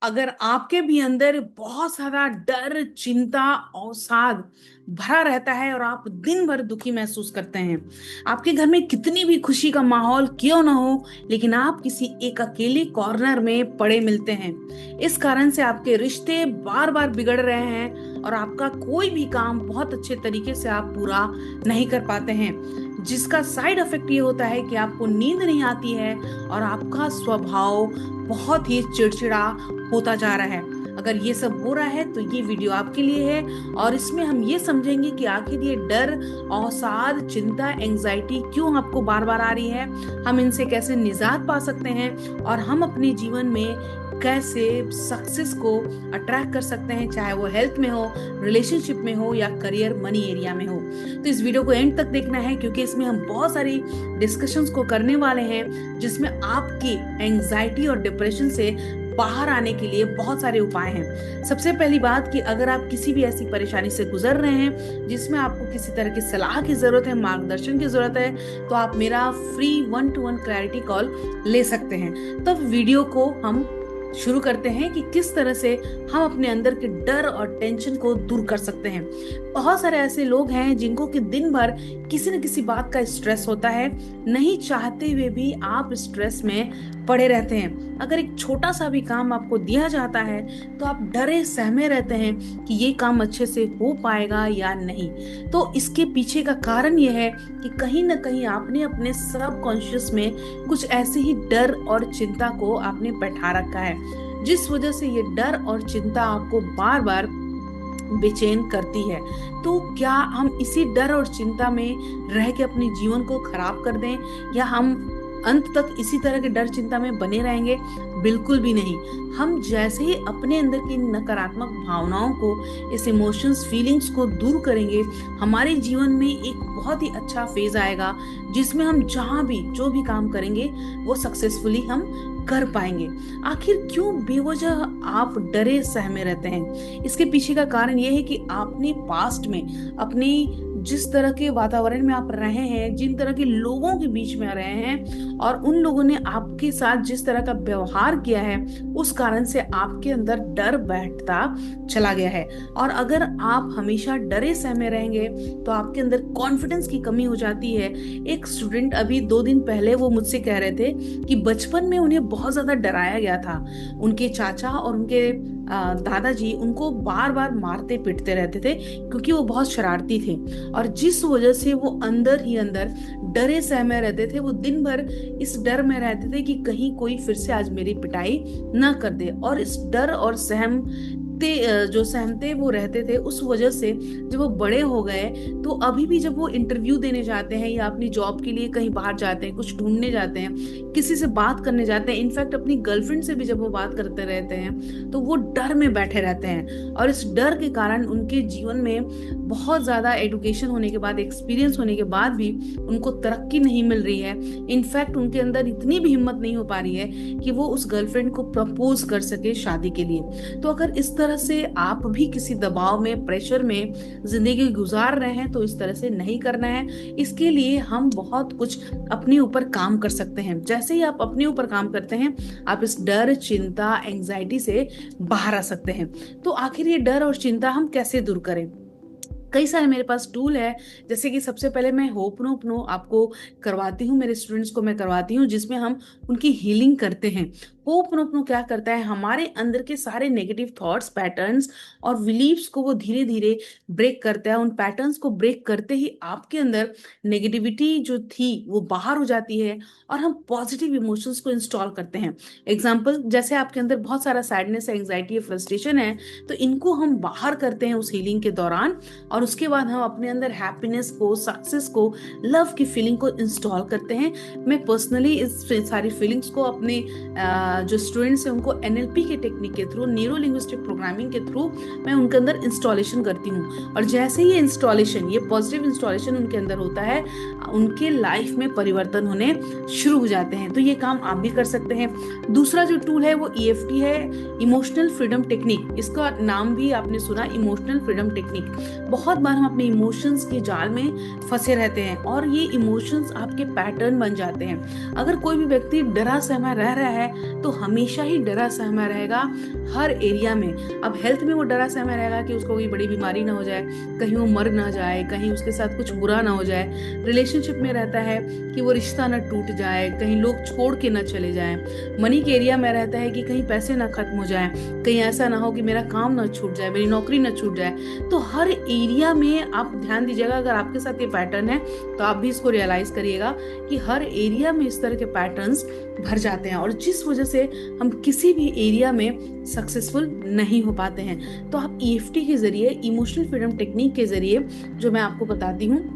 अगर आपके भी अंदर बहुत सारा डर, चिंता, अवसाद भरा रहता है और आप दिन भर दुखी महसूस करते हैं, आपके घर में कितनी भी खुशी का माहौल क्यों ना हो, लेकिन आप किसी एक अकेले कॉर्नर में पड़े मिलते हैं। इस कारण से आपके रिश्ते बार बार बिगड़ रहे हैं और आपका कोई भी काम बहुत अच्छे तरीके से आप पूरा नहीं कर पाते हैं, जिसका साइड इफेक्ट ये होता है कि आपको नींद नहीं आती है और आपका स्वभाव बहुत ही चिड़चिड़ा होता जा रहा है। अगर ये सब हो रहा है तो ये वीडियो आपके लिए है और इसमें हम ये समझेंगे कि आखिर ये डर, अवसाद, चिंता, एंजाइटी क्यों आपको बार बार आ रही है, हम इनसे कैसे निजात पा सकते हैं और हम अपने जीवन में कैसे सक्सेस को अट्रैक्ट कर सकते हैं, चाहे वो हेल्थ में हो, रिलेशनशिप में हो या करियर मनी एरिया में हो। तो इस वीडियो को एंड तक देखना है क्योंकि इसमें हम बहुत सारी डिस्कशंस को करने वाले हैं जिसमें आपकी एंजाइटी और डिप्रेशन से बाहर आने के लिए बहुत सारे उपाय हैं। सबसे पहली बात कि अगर आप किसी भी ऐसी परेशानी से गुजर रहे हैं जिसमें आपको किसी तरह की सलाह की जरूरत है, मार्गदर्शन की जरूरत है, तो आप मेरा फ्री 1-to-1 क्लैरिटी कॉल ले सकते हैं। तब वीडियो को हम शुरू करते हैं कि किस तरह से हम अपने अंदर के डर और टेंशन को दूर कर सकते हैं। बहुत सारे ऐसे लोग हैं जिनको कि दिन भर किसी न किसी बात का स्ट्रेस होता है, नहीं चाहते हुए भी आप स्ट्रेस में पड़े रहते हैं। अगर एक छोटा सा भी काम आपको दिया जाता है तो आप डरे सहमे रहते हैं कि ये काम अच्छे से हो पाएगा या नहीं। तो इसके पीछे का कारण यह है कि कहीं ना कहीं आपने अपने सबकॉन्शियस में कुछ ऐसे ही डर और चिंता को आपने बैठा रखा है, जिस वजह से ये डर और चिंता आपको बार बार बेचैन करती है। तो क्या हम इसी डर और चिंता में रह के अपने जीवन को खराब कर दें या हम अंत तक इसी तरह के डर चिंता में बने रहेंगे? बिल्कुल भी नहीं। हम जैसे ही अपने अंदर की नकारात्मक भावनाओं को, इस इमोशंस, फीलिंग्स को दूर करेंगे, हमारे जीवन में एक बहुत ही अच्छा फेज आएगा जिसमें हम जहां भी जो भी काम करेंगे वो सक्सेसफुली हम कर पाएंगे। आखिर क्यों बेवजह आप डरे सहमे रहते हैं? इसके पीछे का कारण यह है कि आपने पास्ट में अपनी जिस तरह के वातावरण में आप रहे हैं, जिन तरह के लोगों के बीच में रहे हैं और उन लोगों ने आपके साथ जिस तरह का व्यवहार किया है, उस कारण से आपके अंदर डर बैठता चला गया है। और अगर आप हमेशा डरे सहमे रहेंगे तो आपके अंदर कॉन्फिडेंस की कमी हो जाती है। एक स्टूडेंट अभी 2 दिन पहले वो मुझसे कह रहे थे कि बचपन में उन्हें बहुत ज्यादा डराया गया था। उनके चाचा और उनके दादाजी उनको बार बार मारते पीटते रहते थे क्योंकि वो बहुत शरारती थे और जिस वजह से वो अंदर ही अंदर डरे सहमे रहते थे। वो दिन भर इस डर में रहते थे कि कहीं कोई फिर से आज मेरी पिटाई ना कर दे, और इस डर और जो सहमते वो रहते थे, उस वजह से जब वो बड़े हो गए तो अभी भी जब वो इंटरव्यू देने जाते हैं या अपनी जॉब के लिए कहीं बाहर जाते हैं, कुछ ढूंढने जाते हैं, किसी से बात करने जाते हैं, इनफैक्ट अपनी गर्लफ्रेंड से भी जब वो बात करते रहते हैं तो वो डर में बैठे रहते हैं। और इस डर के कारण उनके जीवन में बहुत ज्यादा एडुकेशन होने के बाद, एक्सपीरियंस होने के बाद भी उनको तरक्की नहीं मिल रही है। इनफैक्ट उनके अंदर इतनी भी हिम्मत नहीं हो पा रही है कि वो उस गर्लफ्रेंड को प्रपोज कर सके शादी के लिए। तो अगर इस तरह से आप भी किसी दबाव में, प्रेशर में जिंदगी गुजार रहे हैं तो इस तरह से नहीं करना है। इसके लिए हम बहुत कुछ अपने ऊपर काम कर सकते हैं। जैसे ही आप अपने ऊपर काम करते हैं, आप इस डर, चिंता, एंजाइटी से बाहर आ सकते हैं। तो आखिर ये डर और चिंता हम कैसे दूर करें? कई सारे मेरे पास टूल है। जैसे कि सबसे पहले मैं होपनोपनो आपको करवाती हूँ, मेरे स्टूडेंट्स को मैं करवाती हूँ, जिसमें हम उनकी हीलिंग करते हैं। होपनोपनो क्या करता है, हमारे अंदर के सारे नेगेटिव थॉट्स, पैटर्न्स और बिलीव्स को वो धीरे धीरे ब्रेक करता है। उन पैटर्न्स को ब्रेक करते ही आपके अंदर नेगेटिविटी जो थी वो बाहर हो जाती है और हम पॉजिटिव इमोशंस को इंस्टॉल करते हैं। एग्जाम्पल, जैसे आपके अंदर बहुत सारा सैडनेस, एंग्जाइटी, फ्रस्ट्रेशन है, तो इनको हम बाहर करते हैं उस हीलिंग के दौरान और उसके बाद हम अपने अंदर हैप्पीनेस को, सक्सेस को, लव की फीलिंग को इंस्टॉल करते हैं। मैं पर्सनली इस सारी फीलिंग्स को अपने जो स्टूडेंट्स हैं उनको एनएलपी के टेक्निक के थ्रू, न्यूरो लिंग्विस्टिक प्रोग्रामिंग के थ्रू मैं उनके अंदर इंस्टॉलेशन करती हूँ। और जैसे ये इंस्टॉलेशन, ये पॉजिटिव इंस्टॉलेशन उनके अंदर होता है, उनके लाइफ में परिवर्तन होने शुरू हो जाते हैं। तो ये काम आप भी कर सकते हैं। दूसरा जो टूल है वो ईएफटी है, इमोशनल फ्रीडम टेक्निक। इसका नाम भी आपने सुना, इमोशनल फ्रीडम टेक्निक। बहुत बार हम अपने इमोशंस के जाल में फंसे रहते हैं और ये इमोशंस आपके पैटर्न बन जाते हैं। अगर कोई भी व्यक्ति डरा सहमा रह रहा है तो तो हमेशा ही डरा सहमा रहेगा हर एरिया में। अब हेल्थ में वो डरा सहमा रहेगा कि उसको कोई बड़ी बीमारी ना हो जाए, कहीं वो मर ना जाए, कहीं उसके साथ कुछ बुरा ना हो जाए। रिलेशनशिप में रहता है कि वो रिश्ता ना टूट जाए, कहीं लोग छोड़ के ना चले जाएं। मनी के एरिया में रहता है कि कहीं पैसे ना खत्म हो जाएं, कहीं ऐसा ना हो कि मेरा काम ना छूट जाए, मेरी नौकरी ना छूट जाए। तो हर एरिया में आप ध्यान दीजिएगा, अगर आपके साथ ये पैटर्न है तो आप भी इसको रियलाइज करिएगा कि हर एरिया में इस तरह के पैटर्न्स भर जाते हैं, और जिस वजह से हम किसी भी एरिया में सक्सेसफुल नहीं हो पाते हैं। तो आप ईएफटी के जरिए, इमोशनल फ्रीडम टेक्निक के जरिए, जो मैं आपको बताती हूँ,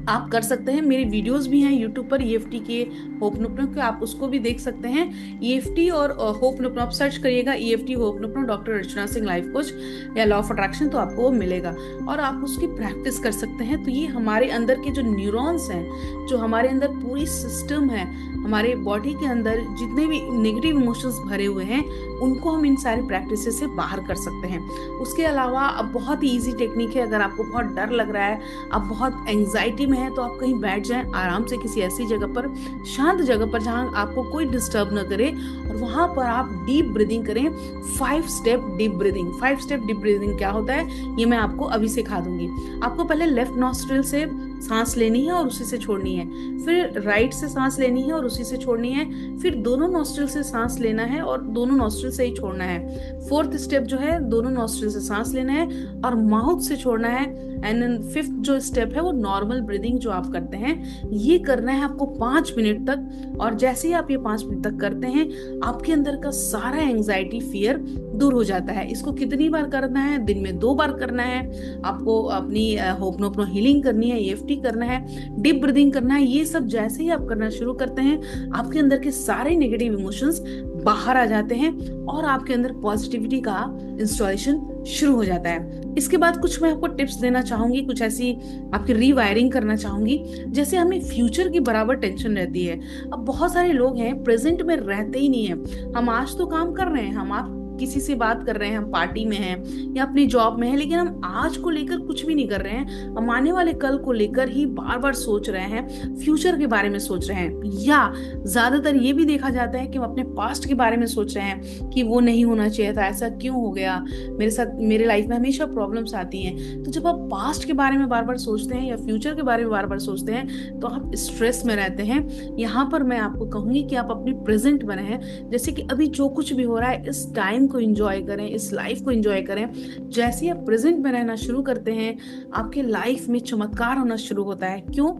आप कर सकते हैं। मेरी वीडियोस भी हैं यूट्यूब पर ईएफटी के, होपनोपनो के, आप उसको भी देख सकते हैं। ईएफटी और होपनोपनो आप सर्च करिएगा, EFT होपनोपनो doctor Archana Singh life coach या लॉ ऑफ अट्रैक्शन, तो आपको वो मिलेगा और आप उसकी प्रैक्टिस कर सकते हैं। तो ये हमारे अंदर के जो न्यूरॉन्स हैं, जो हमारे अंदर पूरी सिस्टम है, हमारे बॉडी के अंदर जितने भी नेगेटिव इमोशंस भरे हुए हैं, उनको हम इन सारी प्रैक्टिस से बाहर कर सकते हैं। उसके अलावा अब बहुत ही ईजी टेक्निक है, अगर आपको बहुत डर लग रहा है, आप बहुत एंग्जाइटी में है, तो आप कहीं बैठ जाएं आराम से किसी ऐसी जगह पर, शांत जगह पर जहां आपको कोई डिस्टर्ब न करे, और वहां पर आप डीप ब्रीदिंग करें। 5 step deep breathing. 5 step deep breathing क्या होता है ये मैं आपको अभी सिखा दूंगी। आपको पहले लेफ्ट नॉस्ट्रिल से सांस लेनी है और उसी से छोड़नी है, फिर राइट से सांस लेनी है और उसी से छोड़नी है, फिर दोनों नॉस्ट्रिल से सांस लेना है और दोनों नॉस्ट्रिल से ही छोड़ना है। 4th स्टेप जो है, दोनों नॉस्ट्रिल से सांस लेना है और माउथ से छोड़ना है। एंड 5th जो स्टेप है वो नॉर्मल ब्रीदिंग जो आप करते हैं, ये करना है आपको 5 मिनट तक। और जैसे ही आप ये 5 मिनट तक करते हैं, आपके अंदर का सारा एंग्जाइटी, फियर दूर हो जाता है। इसको कितनी बार करना है? दिन में 2 बार करना है। आपको अपनी होपनोपनो हीलिंग करनी है, ईएफटी करना है, डीप ब्रीदिंग करना है। ये सब जैसे ही आप करना शुरू करते हैं, आपके अंदर के सारे नेगेटिव इमोशंस बाहर आ जाते हैं और आपके अंदर पॉजिटिविटी का इंस्टॉलेशन शुरू हो जाता है। इसके बाद कुछ मैं आपको टिप्स देना चाहूंगी, कुछ ऐसी आपकी रीवायरिंग करना चाहूंगी। जैसे हमें फ्यूचर की बराबर टेंशन रहती है। अब बहुत सारे लोग हैं प्रेजेंट में रहते ही नहीं है। हम आज तो काम कर रहे हैं, हम आप किसी से बात कर रहे हैं, हम पार्टी में हैं या अपनी जॉब में हैं, लेकिन हम आज को लेकर कुछ भी नहीं कर रहे हैं। हम आने वाले कल को लेकर ही बार बार सोच रहे हैं, फ्यूचर के बारे में सोच रहे हैं। या ज्यादातर ये भी देखा जाता है कि हम अपने पास्ट के बारे में सोच रहे हैं कि वो नहीं होना चाहिए था, ऐसा क्यों हो गया मेरे साथ, मेरे लाइफ में हमेशा प्रॉब्लम्स आती हैं। तो जब आप पास्ट के बारे में बार बार सोचते हैं या फ्यूचर के बारे में बार बार सोचते हैं, तो आप स्ट्रेस में रहते हैं। यहाँ पर मैं आपको कहूंगी कि आप अपनी प्रेजेंट में रहें। जैसे कि अभी जो कुछ भी हो रहा है, इस टाइम को एंजॉय करें, इस लाइफ को एंजॉय करें। जैसे ही आप प्रेजेंट में रहना शुरू करते हैं, आपके लाइफ में चमत्कार होना शुरू होता है। क्यों?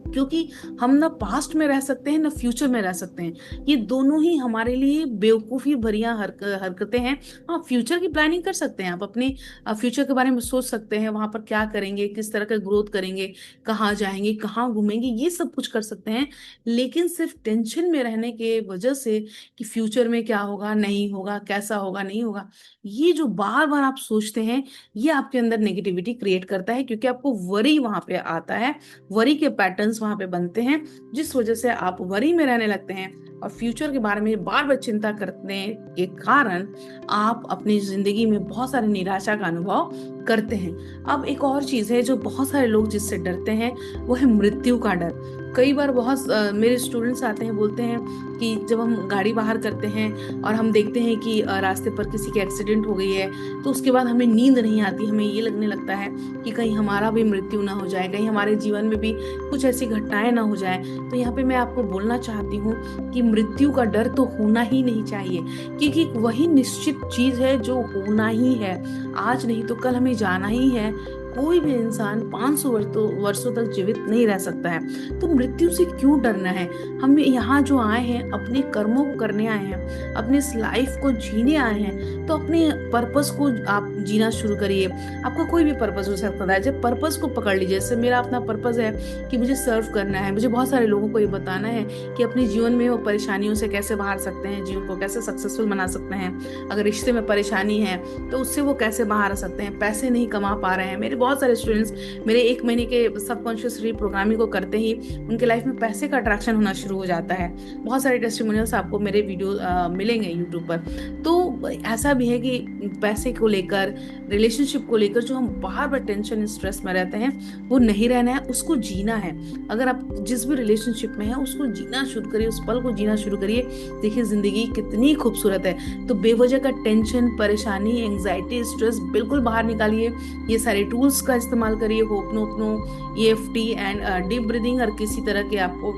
क्योंकि हम ना पास्ट में रह सकते हैं ना फ्यूचर में रह सकते हैं। ये दोनों ही हमारे लिए बेवकूफ़ी भरिया हरकतें हैं। हाँ, फ्यूचर की प्लानिंग कर सकते हैं, आप अपने फ्यूचर के बारे में सोच सकते हैं, वहां पर क्या करेंगे, किस तरह का ग्रोथ करेंगे, कहाँ जाएंगे, कहाँ घूमेंगे, ये सब कुछ कर सकते हैं। लेकिन सिर्फ टेंशन में रहने के वजह से कि फ्यूचर में क्या होगा, नहीं होगा, कैसा होगा, नहीं होगा, ये जो बार बार आप सोचते हैं, ये आपके अंदर नेगेटिविटी क्रिएट करता है, क्योंकि आपको वरी वहां पे आता है, वरी के पैटर्न्स वहां पे बनते हैं, जिस वजह से आप वरी में रहने लगते हैं और फ्यूचर के बारे में बार बार चिंता करने के कारण आप अपनी जिंदगी में बहुत सारी निराशा का अनुभव करते हैं। अब एक और चीज है जो बहुत सारे लोग जिससे डरते हैं, वो है मृत्यु का डर। कई बार बहुत मेरे स्टूडेंट्स आते हैं, बोलते हैं कि जब हम गाड़ी बाहर करते हैं और हम देखते हैं कि रास्ते पर किसी की एक्सीडेंट हो गई है, तो उसके बाद हमें नींद नहीं आती, हमें ये लगने लगता है कि कहीं हमारा भी मृत्यु ना हो जाए, कहीं हमारे जीवन में भी कुछ ऐसी घटनाएं ना हो जाए। तो यहाँ पे मैं आपको बोलना चाहती हूँ कि मृत्यु का डर तो होना ही नहीं चाहिए, क्योंकि वही निश्चित चीज है जो होना ही है। आज नहीं तो कल हमें जाना ही है। कोई भी इंसान 500 वर्षों तक जीवित नहीं रह सकता है। तो मृत्यु से क्यों डरना है? हम यहाँ जो आए हैं, अपने कर्मों को करने आए हैं, अपने इस लाइफ को जीने आए हैं, तो अपने पर्पस को आप जीना शुरू करिए। आपका कोई भी पर्पस हो सकता है, जब पर्पस को पकड़ लीजिए। जैसे मेरा अपना पर्पस है कि मुझे सर्व करना है, मुझे बहुत सारे लोगों को ये बताना है कि अपने जीवन में वो परेशानियों से कैसे बाहर सकते हैं, जीवन को कैसे सक्सेसफुल बना सकते हैं। अगर रिश्ते में परेशानी है तो उससे वो कैसे बाहर आ सकते हैं, पैसे नहीं कमा पा रहे हैं, मेरे बहुत सारे स्टूडेंट्स मेरे 1 महीने के सबकॉन्शियस रीप्रोग्रामिंग को करते ही उनके लाइफ में पैसे का अट्रैक्शन होना शुरू हो जाता है। बहुत सारे टेस्टिमोनियल्स आपको मेरे वीडियो मिलेंगे यूट्यूब पर। तो ऐसा भी है कि पैसे को लेकर, रिलेशनशिप को लेकर जो हम बार बार टेंशन स्ट्रेस में रहते हैं, वो नहीं रहना है, उसको जीना है। अगर आप जिस भी रिलेशनशिप में है उसको जीना शुरू करिए, उस पल को जीना शुरू करिए। देखिए जिंदगी कितनी खूबसूरत है। तो बेवजह का टेंशन, परेशानी, एंग्जाइटी, स्ट्रेस बिल्कुल बाहर निकालिए। ये सारे टूल्स का इस्तेमाल करिए, होपनोपनो, EFT एंड डीप ब्रीदिंग। और किसी तरह के आपको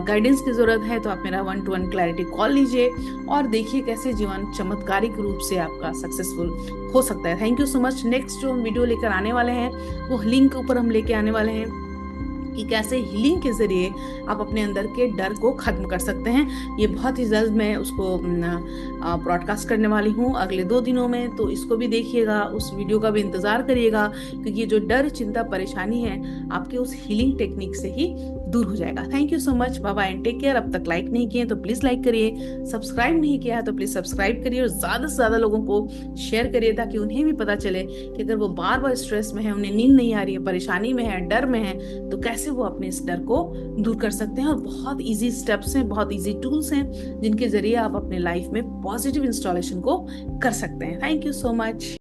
गाइडेंस की जरूरत है तो आप मेरा 1-to-1 क्लैरिटी कॉल लीजिए और देखिए कैसे जीवन चमत्कारिक रूप से आपका सक्सेसफुल हो सकता है। Thank you so much. Next जो हम वीडियो लेकर आने वाले हैं वो हीलिंग के ऊपर हम लेके आने वाले हैं कि कैसे हीलिंग के जरिए आप अपने अंदर के डर को खत्म कर सकते हैं। ये बहुत ही जल्द मैं उसको ब्रॉडकास्ट करने वाली हूँ अगले 2 दिनों में, तो इसको भी देखिएगा, उस वीडियो का भी इंतजार करिएगा, क्योंकि ये जो डर, चिंता, परेशानी है आपके उस हीलिंग टेक्निक से ही दूर हो जाएगा। Thank you so much, bye bye and take care. अब तक लाइक नहीं किए तो प्लीज लाइक करिए, सब्सक्राइब नहीं किया है तो प्लीज सब्सक्राइब करिए और ज्यादा से ज्यादा लोगों को शेयर करिए, ताकि उन्हें भी पता चले कि अगर वो बार बार स्ट्रेस में है, उन्हें नींद नहीं आ रही है, परेशानी में है, डर में है, तो कैसे वो अपने इस डर को दूर कर सकते हैं। और बहुत इजी स्टेप्स हैं, बहुत इजी टूल्स हैं जिनके जरिए आप अपने लाइफ में पॉजिटिव इंस्टॉलेशन को कर सकते हैं। Thank you so much.